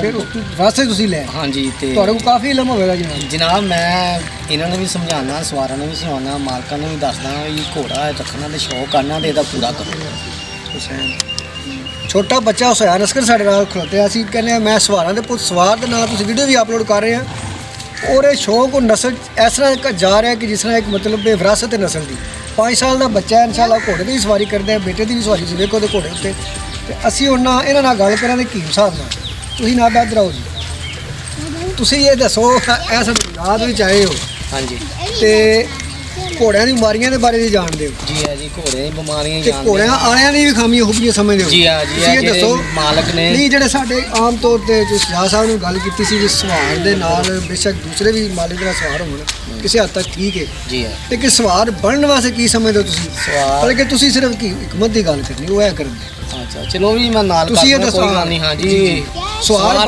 ਫਿਰ ਉਸ ਤੋਂ ਵਾਸਤੇ ਤੁਸੀਂ ਲੈ ਹਾਂਜੀ ਤੇ ਤੁਹਾਡੇ ਕੋਲ ਕਾਫੀ ਇਲਮ ਹੋਵੇਗਾ ਜਨਾਬ। ਜਨਾਬ ਮੈਂ ਇਹਨਾਂ ਨੂੰ ਵੀ ਸਮਝਾਉਣਾ, ਸਵਾਰਾਂ ਨੂੰ ਵੀ ਸਮਝਾਉਣਾ, ਮਾਲਕਾਂ ਨੂੰ ਵੀ ਦੱਸਦਾ ਵੀ ਘੋੜਾ ਰੱਖਣਾ ਤੇ ਸ਼ੌਕ ਕਰਨਾ ਤੇ ਇਹਦਾ ਪੂਰਾ ਕਰੋ। ਹੁਸੈਨ ਛੋਟਾ ਬੱਚਾ ਹੁਸੈਨ ਅਸਕਰ ਸਾਡੇ ਨਾਲ ਖਲੋਤਿਆ ਸੀ, ਕਹਿੰਦੇ ਮੈਂ ਸਵਾਰਾਂ ਦੇ ਪੁੱਤ ਸਵਾਰ ਦੇ ਨਾਲ ਤੁਸੀਂ ਵੀਡੀਓ ਵੀ ਅਪਲੋਡ ਕਰ ਰਹੇ ਆ ਔਰ ਇਹ ਸ਼ੌਕ ਉਹ ਨਸਲ ਇਸ ਤਰ੍ਹਾਂ ਜਾ ਰਿਹਾ ਕਿ ਜਿਸ ਤਰ੍ਹਾਂ ਇੱਕ ਮਤਲਬ ਵਿਰਾਸਤ ਹੈ ਨਸਲ ਦੀ। 5 ਸਾਲ ਦਾ ਬੱਚਾ ਹੈ, ਇਨਸ਼ਾਅੱਲਾ ਘੋੜੇ ਦੀ ਵੀ ਸਵਾਰੀ ਕਰਦੇ ਆ, ਬੇਟੇ ਦੀ ਵੀ ਸਵਾਰੀ ਸੀ ਵੇਖੋ ਉਹਦੇ ਘੋੜੇ ਉੱਤੇ। ਤੇ ਅਸੀਂ ਉਹਨਾਂ ਇਹਨਾਂ ਨਾਲ ਗੱਲ ਕਰਾਂਗੇ ਕੀ ਹਿਸਾਬ ਨਾਲ। ਤੁਸੀਂ ਨਾ ਇੱਧਰ ਆਓ ਜੀ, ਤੁਸੀਂ ਇਹ ਦੱਸੋ ਇਹ ਸਾਨੂੰ ਯਾਦ ਵਿੱਚ ਆਏ ਹੋ ਹਾਂਜੀ ਤੇ ਘੋੜਿਆਂ ਦੀ ਬਿਮਾਰੀਆਂ ਦੇ ਬਾਰੇ ਵੀ ਜਾਣਦੇ ਹੋ ਜੀ ਆ ਜੀ, ਘੋੜੇ ਦੀ ਬਿਮਾਰੀਆਂ ਤੇ ਜਾਣਦੇ ਘੋੜਿਆਂ ਆਲਿਆਂ ਦੀ ਵੀ ਖਾਮੀਆਂ ਖੂਬੀਆਂ ਸਮਝਦੇ ਹੋ ਜੀ ਆ ਜੀ, ਤੁਸੀਂ ਇਹ ਜਿਹੜੇ ਦੱਸੋ ਮਾਲਕ ਨੇ ਨਹੀਂ ਜਿਹੜੇ ਸਾਡੇ ਆਮ ਤੌਰ ਤੇ ਤੁਸੀਂ ਸ਼ਾਹ ਸਾਹਿਬ ਨੂੰ ਗੱਲ ਕੀਤੀ ਸੀ ਵੀ ਸਵਾਰ ਦੇ ਨਾਲ ਬੇਸ਼ੱਕ ਦੂਸਰੇ ਵੀ ਮਾਲਿਕ ਦਾ ਸਵਾਰ ਹੋਣ ਕਿਸੇ ਹੱਦ ਤੱਕ ਠੀਕ ਹੈ, ਜੀ ਆ ਤੇ ਕਿ ਸਵਾਰ ਬਣਨ ਵਾਸਤੇ ਕੀ ਸਮਝਦੇ ਹੋ ਤੁਸੀਂ? ਸਵਾਰ ਬਲਕਿ ਤੁਸੀਂ ਸਿਰਫ ਕੀ ਹਕਮਤ ਦੀ ਗੱਲ ਕਰਨੀ ਉਹ ਇਹ ਕਰਦੇ ਅੱਛਾ ਚਲੋ ਵੀ ਮੈਂ ਨਾਲ ਤੁਸੀਂ ਇਹ ਕਰਦਾ, ਦੱਸੋ ਕੋਈ ਗੱਲ ਨਹੀਂ। ਹਾਂਜੀ ਸਵਾਰ